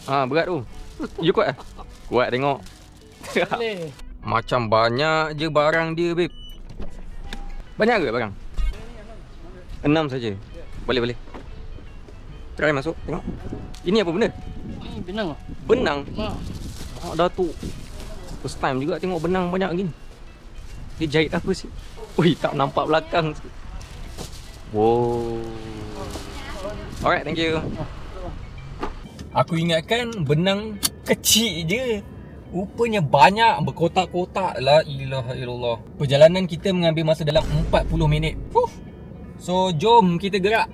Berat tu. You kuat? Kuat tengok. Boleh. Macam banyak je barang dia, babe. Banyak ke barang? 6 saja. Boleh. Try masuk, tengok. Ini apa benda? Ni benang. Benang. Ha. Dah tu. First time juga tengok benang banyak gini. Dia jahit apa sih? Ui, tak nampak belakang. Wow. Alright, thank you. Aku ingatkan benang kecil je. Rupanya banyak, berkotak-kotak. La ilaha illallah. Perjalanan kita mengambil masa dalam 40 minit. So, jom kita gerak.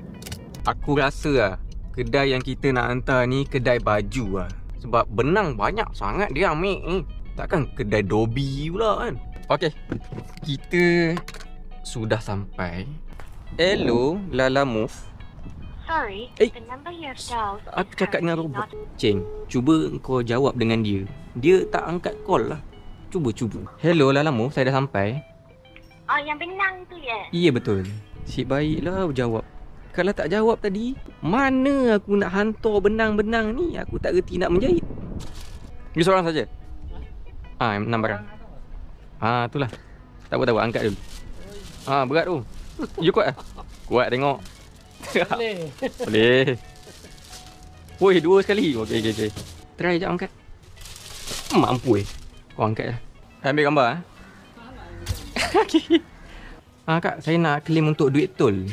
Aku rasa lah, kedai yang kita nak hantar ni kedai baju lah. Sebab benang banyak sangat dia ambil ni. Takkan kedai Dobi pula kan. Okay, kita sudah sampai. Hello, Lala Move. Sorry, Eh, the number you have dialed is aku cakap dengan currently robot. not- Ceng, cuba kau jawab dengan dia. Dia tak angkat call lah. Cuba. Hello, Lala Move, saya dah sampai. Oh, yang benang tu ya? Ya, betul. Si baiklah jawab. Kalau tak jawab tadi, mana aku nak hantar benang-benang ni? Aku tak reti nak menjahit. You seorang saja? 6 barang. Itulah. Tak apa, angkat dulu. Berat tu. You kuat? Kuat tengok. Boleh. Boleh. Woi, 2 sekali. Okey. Try je angkat. Mampu kau angkat lah. Ambil gambar Okey. Kak, saya nak claim untuk duit tol.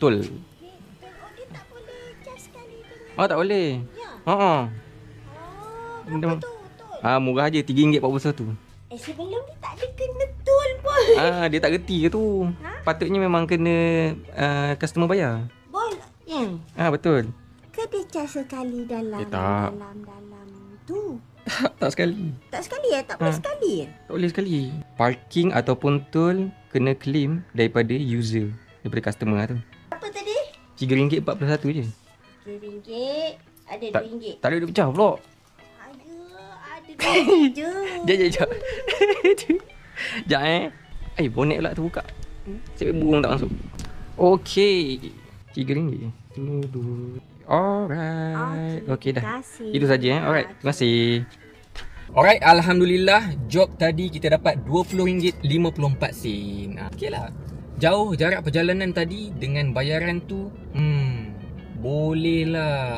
Tol. Dia tak boleh just sekali dengan. Tak boleh. Ya. Benda- Berapa tu? Murah je, RM3.41. Sebelum ni tak ada kena tol pun. Dia tak reti ke tu. Patutnya memang kena customer bayar. Boleh. Betul. Ke dia just sekali dalam tak. dalam tu? Tak sekali. Tak sekali ya? Tak boleh sekali ya? Tak boleh sekali. Parking ataupun tol kena claim daripada user, daripada customer lah tu. Apa tadi? RM3.41 je. RM2. Ada Tak, RM2. tak ada duit pecah pula. Ada RM2 je. Sekejap. Sekejap bonet pula terbuka. Sebab burung tak masuk. Okey. RM3. Alright. Okey dah. Terima kasih. Itu saja Alright. Terima kasih. Alright, alhamdulillah job tadi kita dapat RM20.54. Okey lah. Jauh jarak perjalanan tadi dengan bayaran tu boleh lah.